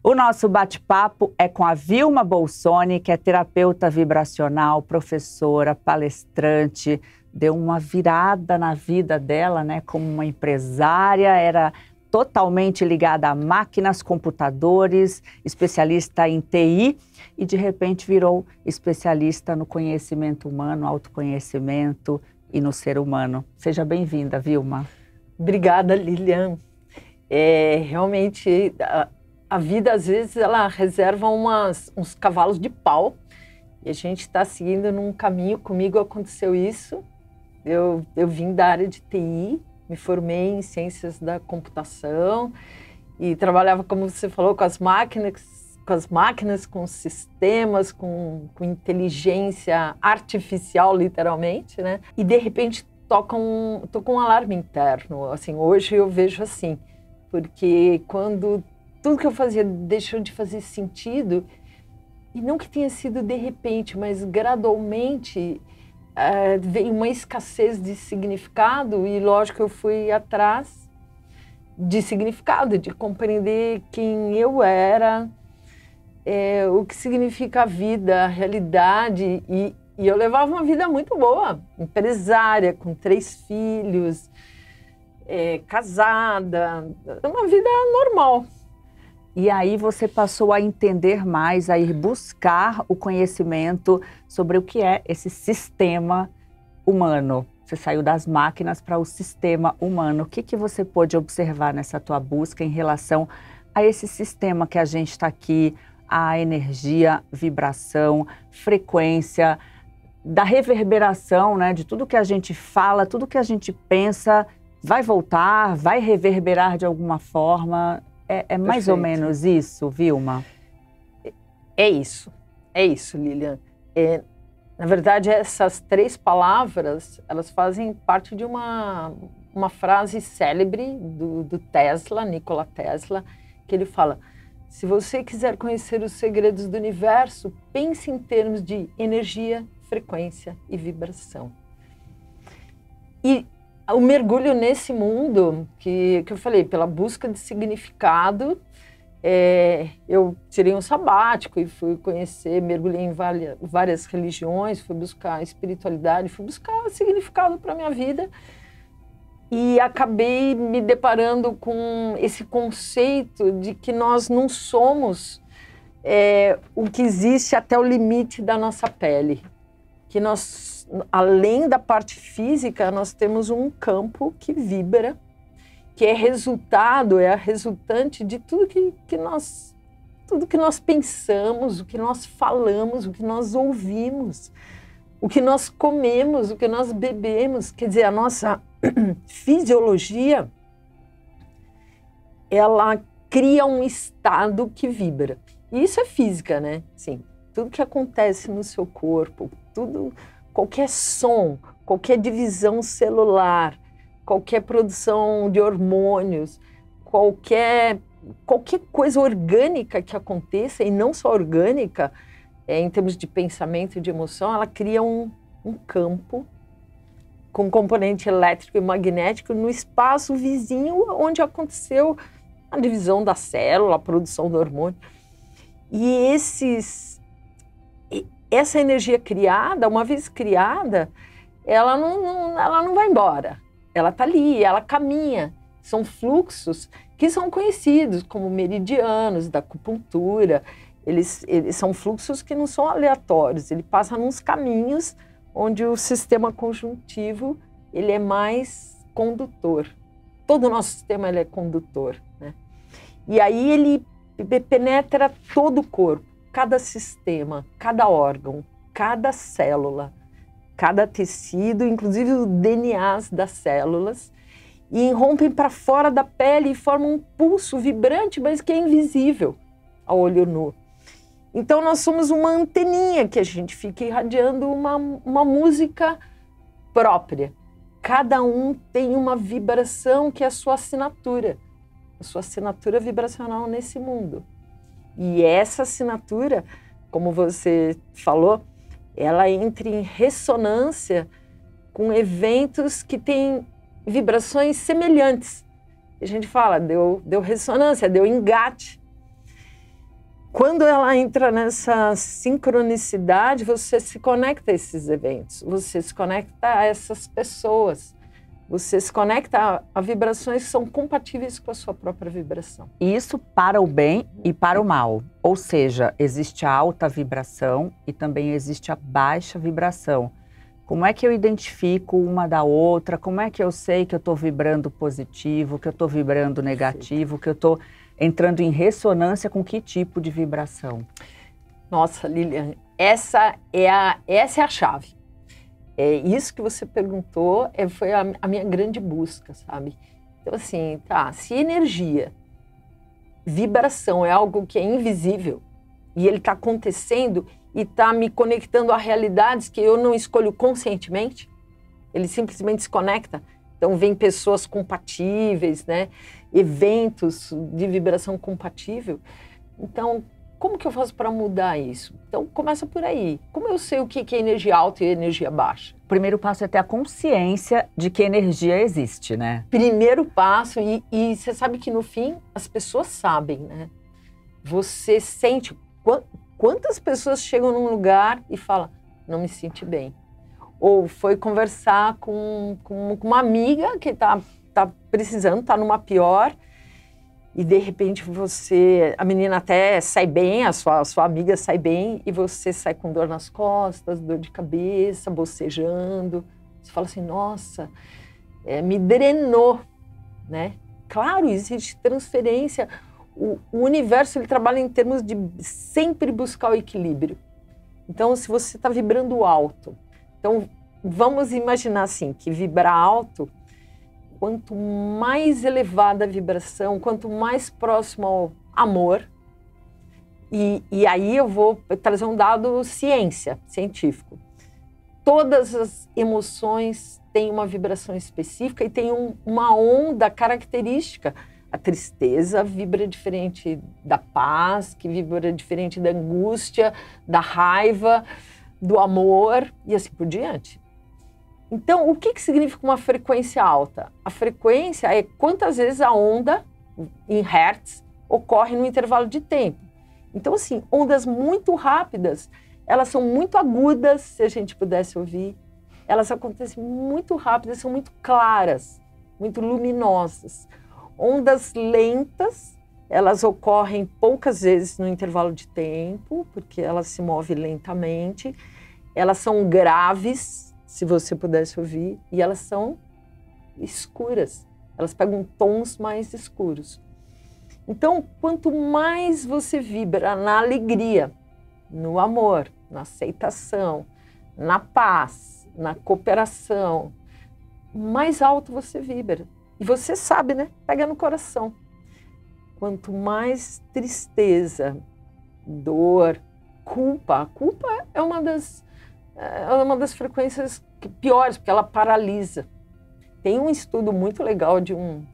O nosso bate-papo é com a Vilma Bolsoni, que é terapeuta vibracional, professora, palestrante, deu uma virada na vida dela, né, como uma empresária, era totalmente ligada a máquinas, computadores, especialista em TI e de repente virou especialista no conhecimento humano, autoconhecimento e no ser humano. Seja bem-vinda, Vilma. Obrigada, Lilian. Realmente a vida às vezes ela reserva uns cavalos de pau e a gente está seguindo num caminho. Comigo aconteceu isso. Eu vim da área de TI, me formei em ciências da computação e trabalhava, como você falou, com as máquinas, com sistemas, com inteligência artificial, literalmente, né? E de repente tocou um alarme interno. Assim, hoje eu vejo assim, porque quando tudo que eu fazia deixou de fazer sentido, e não que tenha sido de repente, mas gradualmente, veio uma escassez de significado e, lógico, eu fui atrás de significado, de compreender quem eu era, o que significa a vida, a realidade. E eu levava uma vida muito boa, empresária, com 3 filhos, casada, uma vida normal. E aí você passou a entender mais, a ir buscar o conhecimento sobre o que é esse sistema humano. Você saiu das máquinas para o sistema humano. O que você pôde observar nessa tua busca em relação a esse sistema que a gente está aqui, a energia, vibração, frequência, da reverberação, né, de tudo que a gente fala, tudo que a gente pensa, vai voltar, vai reverberar de alguma forma. É mais ou menos isso, Vilma? É isso, Lilian. Na verdade, essas 3 palavras, elas fazem parte de uma frase célebre do Tesla, Nikola Tesla, que ele fala: se você quiser conhecer os segredos do universo, pense em termos de energia, frequência e vibração. E o mergulho nesse mundo que eu falei, pela busca de significado, eu tirei um sabático e fui conhecer, mergulhei em várias religiões, fui buscar espiritualidade, fui buscar significado para a minha vida e acabei me deparando com esse conceito de que nós não somos o que existe até o limite da nossa pele, que nós, além da parte física, nós temos um campo que vibra, que é a resultante de tudo que nós pensamos, o que nós falamos, o que nós ouvimos, o que nós comemos, o que nós bebemos. Quer dizer, a nossa fisiologia, ela cria um estado que vibra. E isso é física, né? Sim, tudo que acontece no seu corpo, qualquer som, qualquer divisão celular, qualquer produção de hormônios, qualquer coisa orgânica que aconteça, e não só orgânica, em termos de pensamento e de emoção, ela cria um campo com componente elétrico e magnético no espaço vizinho onde aconteceu a divisão da célula, a produção do hormônio. E essa energia criada, uma vez criada, ela não vai embora. Ela está ali, ela caminha. São fluxos que são conhecidos como meridianos da acupuntura. Eles são fluxos que não são aleatórios. Ele passa nos caminhos onde o sistema conjuntivo ele é mais condutor. Todo o nosso sistema ele é condutor, né? E aí ele penetra todo o corpo. Cada sistema, cada órgão, cada célula, cada tecido, inclusive o DNA das células, e irrompem para fora da pele e formam um pulso vibrante, mas que é invisível ao olho nu. Então nós somos uma anteninha que a gente fica irradiando uma música própria. Cada um tem uma vibração que é a sua assinatura vibracional nesse mundo. E essa assinatura, como você falou, ela entra em ressonância com eventos que têm vibrações semelhantes. A gente fala, deu ressonância, deu engate. Quando ela entra nessa sincronicidade, você se conecta a esses eventos, você se conecta a essas pessoas, você se conecta a vibrações que são compatíveis com a sua própria vibração. Isso para o bem e para o mal. Ou seja, existe a alta vibração e também existe a baixa vibração. Como é que eu identifico uma da outra? Como é que eu sei que eu estou vibrando positivo, que eu estou vibrando negativo, que eu estou entrando em ressonância com que tipo de vibração? Nossa, Lilian, essa é a chave. Isso que você perguntou foi a minha grande busca, sabe? Então, assim, se energia, vibração é algo que é invisível e ele está acontecendo e está me conectando a realidades que eu não escolho conscientemente, ele simplesmente se conecta. Então, vem pessoas compatíveis, né? Eventos de vibração compatível. Então, como que eu faço para mudar isso? Então, começa por aí. Como eu sei o que é energia alta e energia baixa? O primeiro passo é ter a consciência de que energia existe, né? Primeiro passo, e você sabe que no fim as pessoas sabem, né? Você sente quantas pessoas chegam num lugar e falam, não me senti bem. Ou foi conversar com uma amiga que tá precisando, tá numa pior, e de repente a menina até sai bem, a sua amiga sai bem, e você sai com dor nas costas, dor de cabeça, bocejando. Você fala assim, nossa, me drenou, né? Claro, existe transferência. O universo, ele trabalha em termos de sempre buscar o equilíbrio. Então, se você está vibrando alto, então vamos imaginar assim, que vibrar alto, quanto mais elevada a vibração, quanto mais próximo ao amor, e aí eu vou trazer um dado científico. Todas as emoções têm uma vibração específica e tem uma onda característica. A tristeza vibra diferente da paz, que vibra diferente da angústia, da raiva, do amor e assim por diante. Então, o que significa uma frequência alta? A frequência é quantas vezes a onda, em hertz, ocorre no intervalo de tempo. Então, assim, ondas muito rápidas, elas são muito agudas, se a gente pudesse ouvir. Elas acontecem muito rápidas, são muito claras, muito luminosas. Ondas lentas, elas ocorrem poucas vezes no intervalo de tempo, porque elas se movem lentamente. Elas são graves, se você pudesse ouvir, e elas são escuras. Elas pegam tons mais escuros. Então, quanto mais você vibra na alegria, no amor, na aceitação, na paz, na cooperação, mais alto você vibra. E você sabe, né? Pega no coração. Quanto mais tristeza, dor, culpa. A culpa é uma das frequências piores, porque ela paralisa. Tem um estudo muito legal de um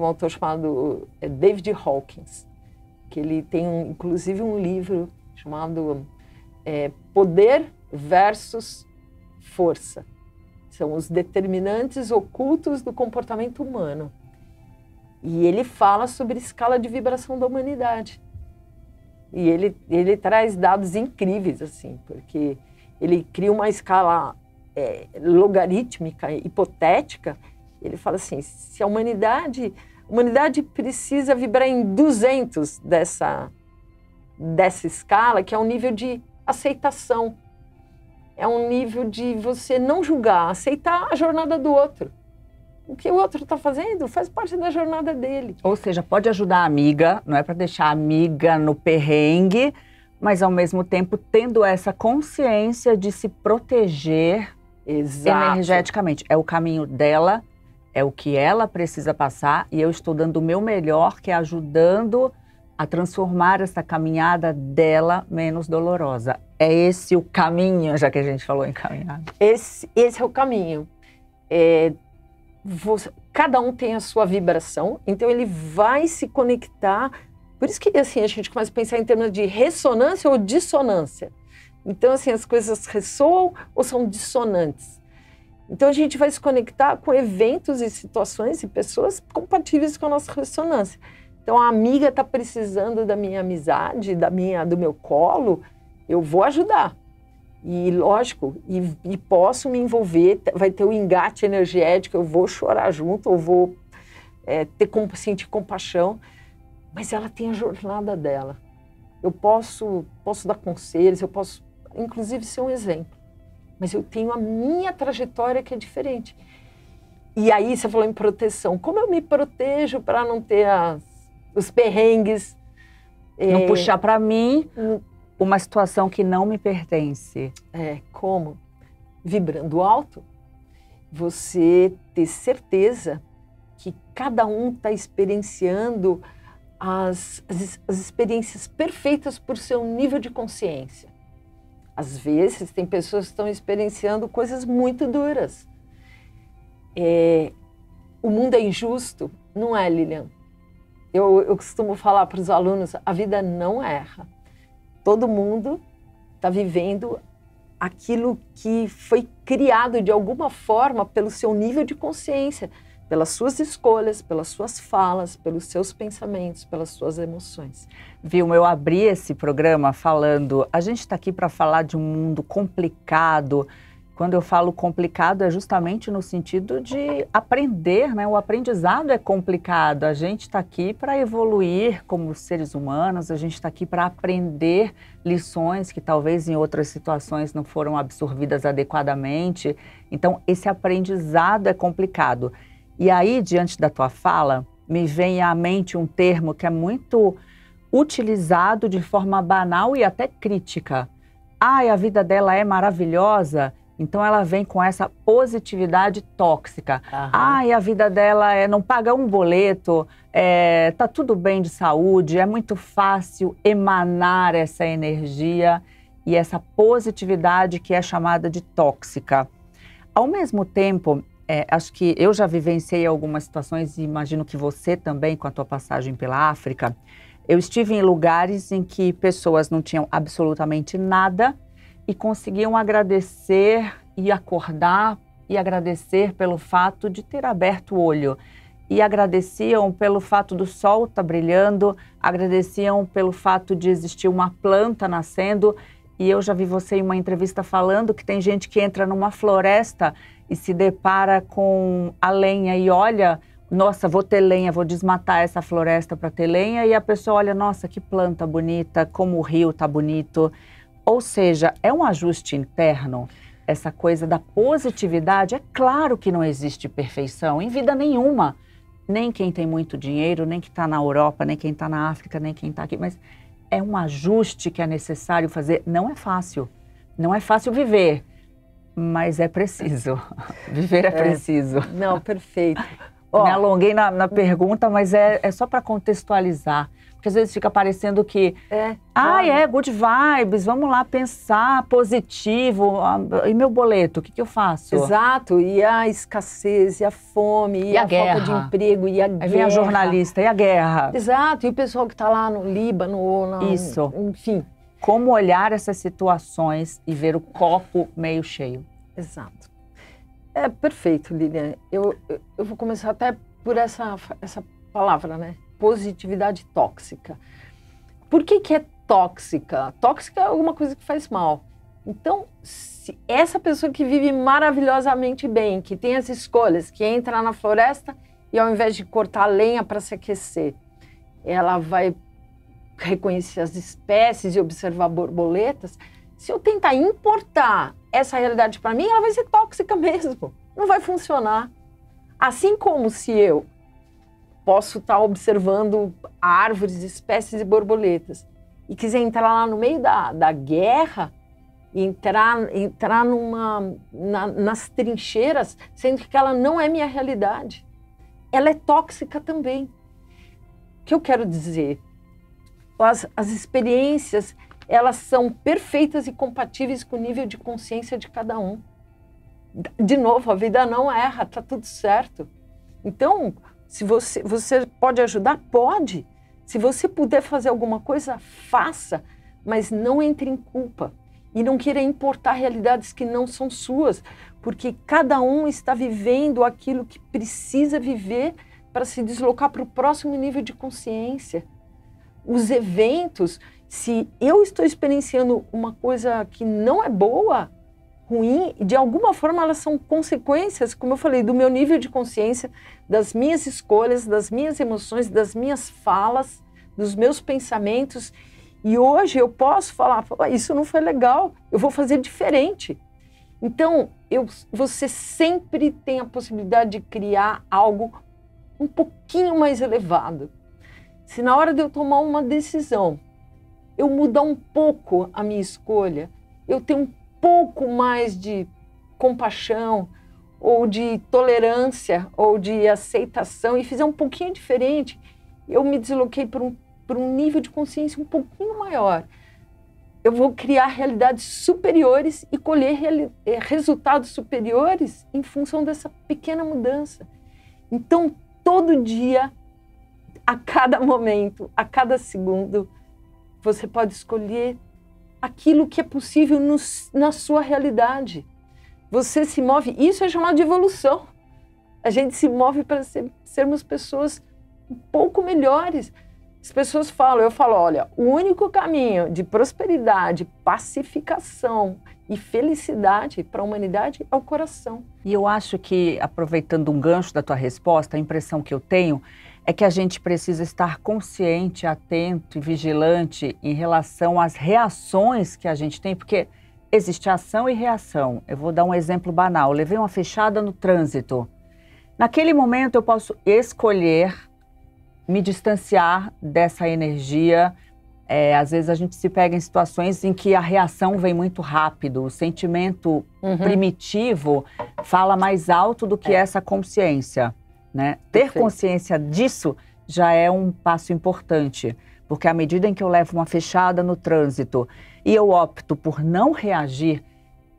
autor chamado David Hawkins, que ele tem inclusive um livro chamado Poder versus Força. São os determinantes ocultos do comportamento humano. E ele fala sobre escala de vibração da humanidade. E ele traz dados incríveis, assim, porque ele cria uma escala logarítmica, hipotética. Ele fala assim, se a humanidade precisa vibrar em 200 dessa escala, que é um nível de aceitação. É um nível de você não julgar, aceitar a jornada do outro. O que o outro está fazendo faz parte da jornada dele. Ou seja, pode ajudar a amiga, não é para deixar a amiga no perrengue, mas ao mesmo tempo tendo essa consciência de se proteger energeticamente. É o caminho dela, é o que ela precisa passar e eu estou dando o meu melhor, que é ajudando a transformar essa caminhada dela menos dolorosa. É esse o caminho, já que a gente falou em caminhada. Esse é o caminho. Cada um tem a sua vibração, então ele vai se conectar. Por isso que assim, a gente começa a pensar em termos de ressonância ou dissonância. Então, assim, as coisas ressoam ou são dissonantes. Então, a gente vai se conectar com eventos e situações e pessoas compatíveis com a nossa ressonância. Então a amiga está precisando da minha amizade, do meu colo, eu vou ajudar. E lógico, e posso me envolver, vai ter o engate energético, eu vou chorar junto, eu vou sentir compaixão, mas ela tem a jornada dela. Eu posso dar conselhos, eu posso inclusive ser um exemplo, mas eu tenho a minha trajetória que é diferente. E aí você falou em proteção, como eu me protejo para não ter os perrengues? Não puxar para mim uma situação que não me pertence. Como? Vibrando alto, você ter certeza que cada um está experienciando as experiências perfeitas por seu nível de consciência. Às vezes, tem pessoas que estão experienciando coisas muito duras. O mundo é injusto, não é, Lilian? Eu costumo falar para os alunos, a vida não erra. Todo mundo está vivendo aquilo que foi criado de alguma forma pelo seu nível de consciência, pelas suas escolhas, pelas suas falas, pelos seus pensamentos, pelas suas emoções. Vilma, eu abri esse programa falando, a gente está aqui para falar de um mundo complicado. Quando eu falo complicado é justamente no sentido de aprender, né? O aprendizado é complicado. A gente está aqui para evoluir como seres humanos, a gente está aqui para aprender lições que talvez em outras situações não foram absorvidas adequadamente. Então, esse aprendizado é complicado. E aí, diante da tua fala, me vem à mente um termo que é muito utilizado de forma banal e até crítica. A vida dela é maravilhosa, então ela vem com essa positividade tóxica. E a vida dela não paga um boleto, tá tudo bem de saúde, é muito fácil emanar essa energia e essa positividade que é chamada de tóxica. Ao mesmo tempo, acho que eu já vivenciei algumas situações e imagino que você também, com a tua passagem pela África. Eu estive em lugares em que pessoas não tinham absolutamente nada e conseguiam agradecer e acordar e agradecer pelo fato de ter aberto o olho. E agradeciam pelo fato do sol estar brilhando, agradeciam pelo fato de existir uma planta nascendo. E eu já vi você em uma entrevista falando que tem gente que entra numa floresta e se depara com a lenha e olha, nossa, vou ter lenha, vou desmatar essa floresta para ter lenha. E a pessoa olha, nossa, que planta bonita, como o rio tá bonito. Ou seja, é um ajuste interno, essa coisa da positividade. É claro que não existe perfeição em vida nenhuma. Nem quem tem muito dinheiro, nem quem está na Europa, nem quem está na África, nem quem está aqui. Mas é um ajuste que é necessário fazer. Não é fácil. Não é fácil viver, mas é preciso. Viver é preciso. Não, perfeito. Me alonguei na pergunta, mas é só para contextualizar. Porque às vezes fica parecendo que, good vibes, vamos lá pensar positivo. E meu boleto, o que eu faço? Exato, e a escassez, e a fome, e a falta de emprego, e a guerra. Aí vem a jornalista, e a guerra. Exato, e o pessoal que está lá no Líbano, Isso. Enfim. Como olhar essas situações e ver o copo meio cheio. Exato. É perfeito, Lilian. Eu vou começar até por essa palavra, né? Positividade tóxica. Por que é tóxica? Tóxica é alguma coisa que faz mal. Então, se essa pessoa que vive maravilhosamente bem, que tem as escolhas, que entra na floresta e ao invés de cortar lenha para se aquecer, ela vai reconhecer as espécies e observar borboletas. Se eu tentar importar essa realidade para mim, ela vai ser tóxica mesmo. Não vai funcionar. Assim como se eu posso estar observando árvores, espécies e borboletas e quiser entrar lá no meio da guerra, entrar nas trincheiras, sendo que ela não é minha realidade. Ela é tóxica também. O que eu quero dizer? As experiências, elas são perfeitas e compatíveis com o nível de consciência de cada um. De novo, a vida não erra, tá tudo certo. Então, se você pode ajudar, pode. Se você puder fazer alguma coisa, faça, mas não entre em culpa. E não queira importar realidades que não são suas, porque cada um está vivendo aquilo que precisa viver para se deslocar para o próximo nível de consciência. Os eventos, se eu estou experienciando uma coisa que não é boa, ruim, de alguma forma elas são consequências, como eu falei, do meu nível de consciência, das minhas escolhas, das minhas emoções, das minhas falas, dos meus pensamentos. E hoje eu posso falar, isso não foi legal, eu vou fazer diferente. Então, você sempre tem a possibilidade de criar algo um pouquinho mais elevado. Se na hora de eu tomar uma decisão, eu mudar um pouco a minha escolha, eu ter um pouco mais de compaixão, ou de tolerância, ou de aceitação, e fizer um pouquinho diferente, eu me desloquei para um nível de consciência um pouquinho maior. Eu vou criar realidades superiores e colher resultados superiores em função dessa pequena mudança. Então, todo dia, a cada momento, a cada segundo, você pode escolher aquilo que é possível na sua realidade. Você se move, isso é chamado de evolução. A gente se move para sermos pessoas um pouco melhores. As pessoas falam, eu falo, olha, o único caminho de prosperidade, pacificação e felicidade para a humanidade é o coração. E eu acho que, aproveitando um gancho da tua resposta, a impressão que eu tenho é que a gente precisa estar consciente, atento e vigilante em relação às reações que a gente tem, porque existe ação e reação. Eu vou dar um exemplo banal. Eu levei uma fechada no trânsito. Naquele momento eu posso escolher me distanciar dessa energia. Às vezes a gente se pega em situações em que a reação vem muito rápido, o sentimento primitivo fala mais alto do que essa consciência, né? Ter consciência disso já é um passo importante, porque à medida em que eu levo uma fechada no trânsito e eu opto por não reagir,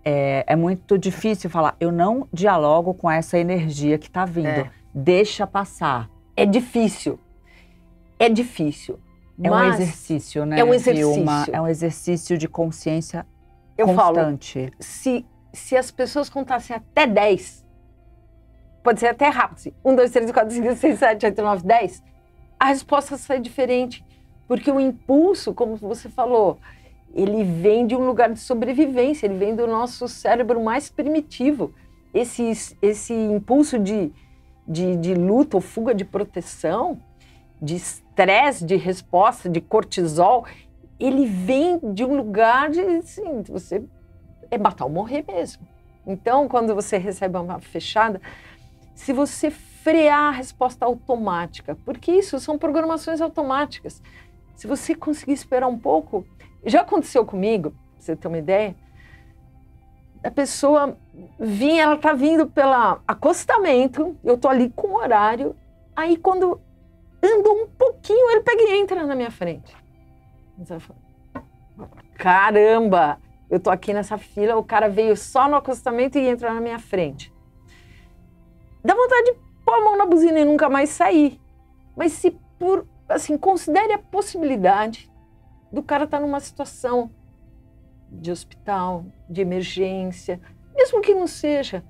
é muito difícil falar, eu não dialogo com essa energia que está vindo, deixa passar. É difícil. É difícil. É um exercício, né? É um exercício. Vilma? É um exercício de consciência Eu constante. falo, se as pessoas contassem até 10, pode ser até rápido, assim, 1, 2, 3, 4, 5, 6, 7, 8, 9, 10, a resposta sai diferente. Porque o impulso, como você falou, ele vem de um lugar de sobrevivência, ele vem do nosso cérebro mais primitivo. Esse impulso de luta ou fuga, de proteção, de estresse, de resposta, de cortisol, ele vem de um lugar de, assim, você é matar ou morrer mesmo. Então, quando você recebe uma fechada, se você frear a resposta automática, porque isso são programações automáticas, se você conseguir esperar um pouco, já aconteceu comigo, pra você ter uma ideia, a pessoa vinha, ela tá vindo pelo acostamento, eu tô ali com o horário, aí quando andou um pouquinho, ele pega e entra na minha frente. Caramba, eu tô aqui nessa fila, o cara veio só no acostamento e entra na minha frente. Dá vontade de pôr a mão na buzina e nunca mais sair. Mas se considere a possibilidade do cara estar numa situação de hospital, de emergência, mesmo que não seja.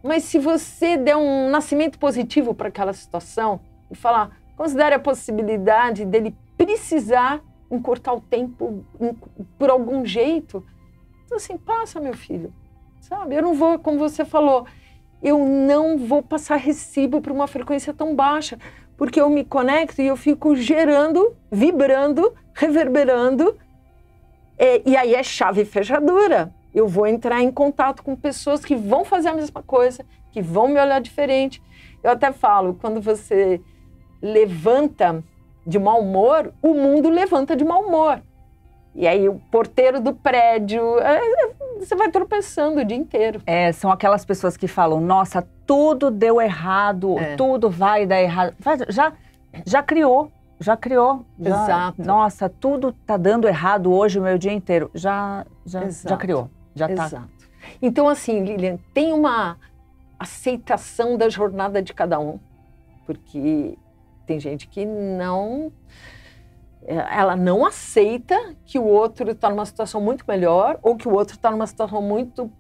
Mas se você der um nascimento positivo para aquela situação e falar, considere a possibilidade dele precisar encurtar o tempo por algum jeito. Então, assim, passa, meu filho. Sabe? Eu não vou, como você falou, eu não vou passar recibo para uma frequência tão baixa, porque eu me conecto e eu fico gerando, vibrando, reverberando, e aí é chave e fechadura. Eu vou entrar em contato com pessoas que vão fazer a mesma coisa, que vão me olhar diferente. Eu até falo, quando você levanta de mau humor, o mundo levanta de mau humor. E aí o porteiro do prédio, você vai tropeçando o dia inteiro. São aquelas pessoas que falam, nossa, tudo deu errado, tudo vai dar errado. Já criou. Exato. Nossa, tudo tá dando errado hoje o meu dia inteiro. Já criou, já tá. Exato. Então, assim, Lilian, tem uma aceitação da jornada de cada um, porque tem gente que ela não aceita que o outro está numa situação muito melhor ou que o outro está numa situação muito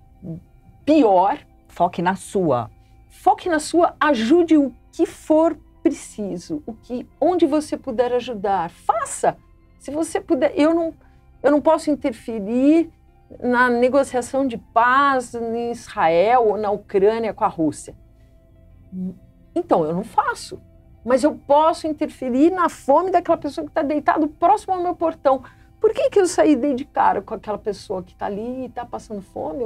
pior. Foque na sua. Foque na sua, ajude o que for preciso, onde você puder ajudar, faça. Se você puder, eu não posso interferir na negociação de paz em Israel ou na Ucrânia com a Rússia. Então, eu não faço. Mas eu posso interferir na fome daquela pessoa que está deitada próximo ao meu portão. Por que eu saí dei de cara com aquela pessoa que está ali e está passando fome?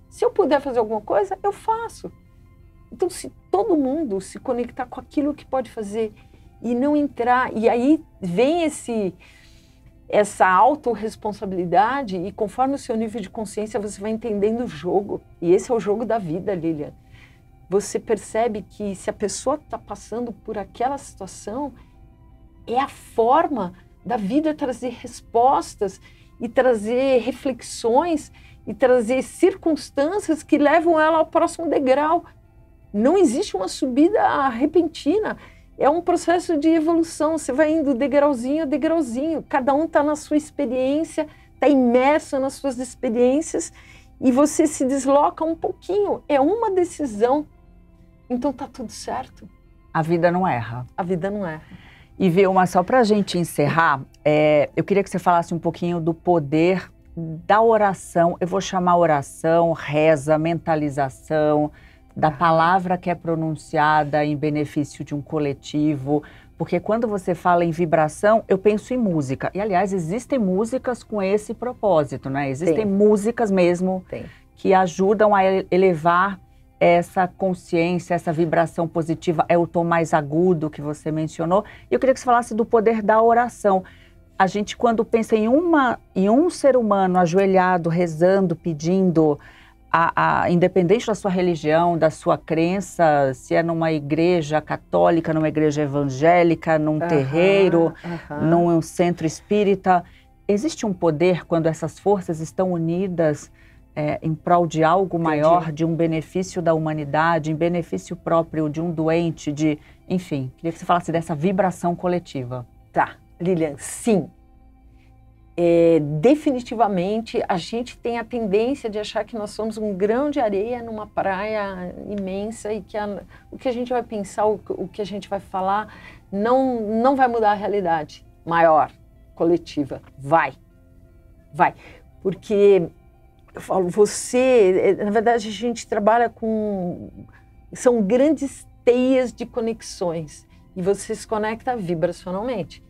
Se eu puder fazer alguma coisa, eu faço. Então, se todo mundo se conectar com aquilo que pode fazer e não entrar... E aí vem essa autorresponsabilidade e conforme o seu nível de consciência, você vai entendendo o jogo. E esse é o jogo da vida, Lilian. Você percebe que se a pessoa está passando por aquela situação, é a forma da vida trazer respostas e trazer reflexões e trazer circunstâncias que levam ela ao próximo degrau. Não existe uma subida repentina, é um processo de evolução, você vai indo degrauzinho a degrauzinho, cada um está na sua experiência, está imerso nas suas experiências e você se desloca um pouquinho, é uma decisão. Então tá tudo certo. A vida não erra. A vida não erra. E Vilma, só para a gente encerrar, eu queria que você falasse um pouquinho do poder da oração. Eu vou chamar oração, reza, mentalização, da palavra que é pronunciada em benefício de um coletivo. Porque quando você fala em vibração, eu penso em música. E, aliás, existem músicas com esse propósito, né? Existem músicas mesmo que ajudam a elevar essa consciência, essa vibração positiva, é o tom mais agudo que você mencionou. E eu queria que você falasse do poder da oração. A gente, quando pensa em um ser humano ajoelhado, rezando, pedindo, independente da sua religião, da sua crença, se é numa igreja católica, numa igreja evangélica, num terreiro, num centro espírita, existe um poder quando essas forças estão unidas em prol de algo maior, de um benefício da humanidade, em benefício próprio de um doente, enfim, queria que você falasse dessa vibração coletiva. Tá, Lilian, sim. Definitivamente, a gente tem a tendência de achar que nós somos um grão de areia numa praia imensa e que o que a gente vai pensar, o que a gente vai falar, não vai mudar a realidade maior, coletiva. Vai. Porque... Eu falo, na verdade a gente trabalha são grandes teias de conexões e você se conecta vibracionalmente.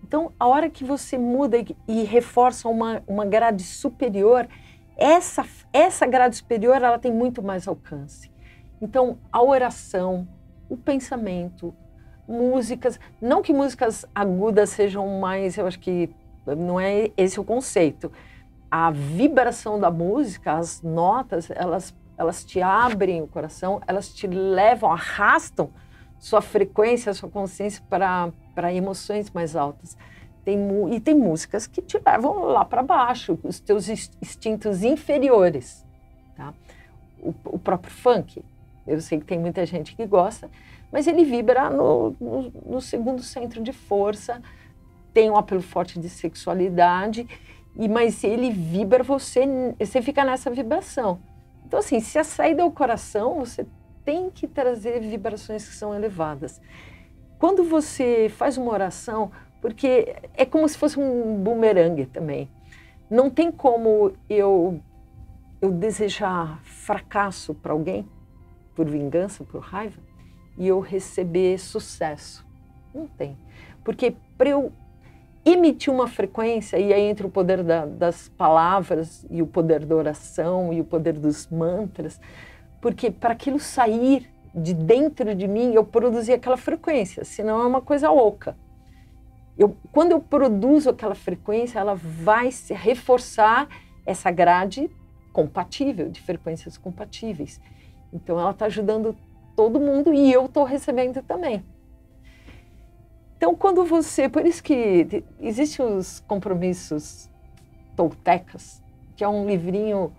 Então, a hora que você muda e reforça uma grade superior, essa grade superior ela tem muito mais alcance. Então, a oração, o pensamento, músicas, não que músicas agudas sejam mais, eu acho que não é esse o conceito. A vibração da música, as notas, elas te abrem o coração, elas te levam, arrastam sua frequência, sua consciência para emoções mais altas. E tem músicas que te levam lá para baixo, os teus instintos inferiores. Tá? O próprio funk, eu sei que tem muita gente que gosta, mas ele vibra no segundo centro de força, tem um apelo forte de sexualidade, mas ele vibra, você fica nessa vibração. Então, assim, se a saída é o coração, você tem que trazer vibrações que são elevadas. Quando você faz uma oração, porque é como se fosse um bumerangue também. Não tem como eu desejar fracasso para alguém, por vingança, por raiva, e eu receber sucesso. Não tem. Porque para eu emitir uma frequência, e aí entra o poder das palavras, e o poder da oração, e o poder dos mantras, porque para aquilo sair de dentro de mim, eu produzir aquela frequência, senão é uma coisa oca. Quando eu produzo aquela frequência, ela vai se reforçar essa grade compatível, de frequências compatíveis. Então ela está ajudando todo mundo e eu estou recebendo também. Então, quando por isso que existem os compromissos toltecas, que é um livrinho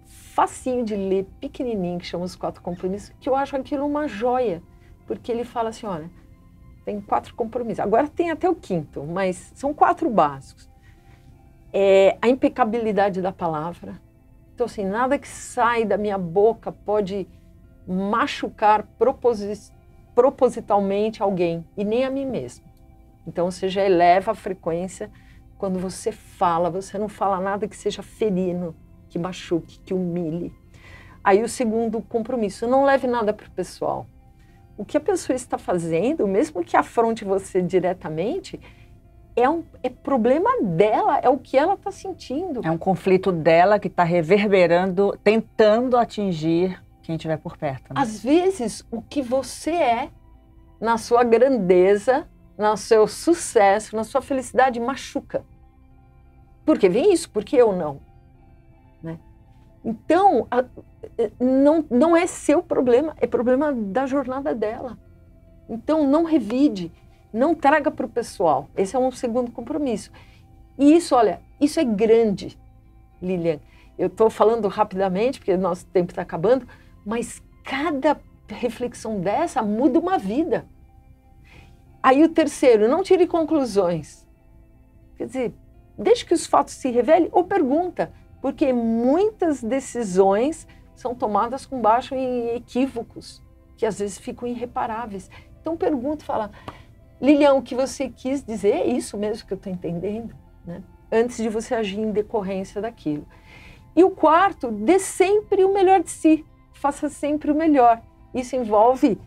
facinho de ler, pequenininho, que chama Os 4 Compromissos, que eu acho aquilo uma joia, porque ele fala assim, olha, tem 4 compromissos. Agora tem até o 5º, mas são 4 básicos. A impecabilidade da palavra. Então, assim, nada que sai da minha boca pode machucar propositalmente alguém, e nem a mim mesmo. Então você já eleva a frequência quando você fala, você não fala nada que seja ferino, que machuque, que humilhe. Aí o segundo compromisso, não leve nada para o pessoal. O que a pessoa está fazendo, mesmo que afronte você diretamente, é problema dela, é o que ela está sentindo. É um conflito dela que está reverberando, tentando atingir quem estiver por perto. Né? Às vezes, o que você é, na sua grandeza, no seu sucesso, na sua felicidade, machuca. Porque vem isso, porque eu não. Né? Então, não é seu problema, é problema da jornada dela. Então, não revide, não traga para o pessoal. Esse é um segundo compromisso. E isso, olha, isso é grande, Lilian. Eu estou falando rapidamente, porque o nosso tempo está acabando, mas cada reflexão dessa muda uma vida. Aí o terceiro, não tire conclusões. Quer dizer, deixe que os fatos se revelem ou pergunta, porque muitas decisões são tomadas com base em equívocos, que às vezes ficam irreparáveis. Então pergunta e fala, Lilian, o que você quis dizer é isso mesmo que eu estou entendendo, né? Antes de você agir em decorrência daquilo. E o quarto, dê sempre o melhor de si, faça sempre o melhor. Isso envolve,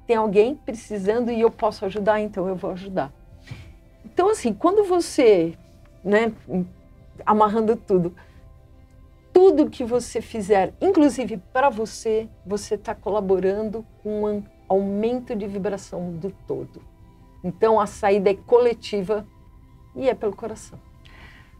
tem alguém precisando e eu posso ajudar, então eu vou ajudar. Então assim, quando você, né, amarrando tudo que você fizer, inclusive para você, você está colaborando com um aumento de vibração do todo. Então a saída é coletiva e é pelo coração.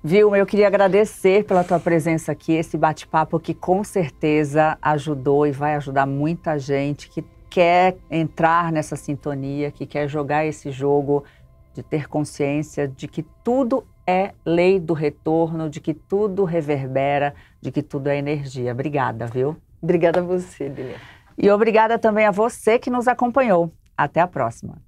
Vilma, eu queria agradecer pela tua presença aqui, esse bate-papo que com certeza ajudou e vai ajudar muita gente que quer entrar nessa sintonia, que quer jogar esse jogo, de ter consciência de que tudo é lei do retorno, de que tudo reverbera, de que tudo é energia. Obrigada, viu? Obrigada a você, Lilian. E obrigada também a você que nos acompanhou. Até a próxima.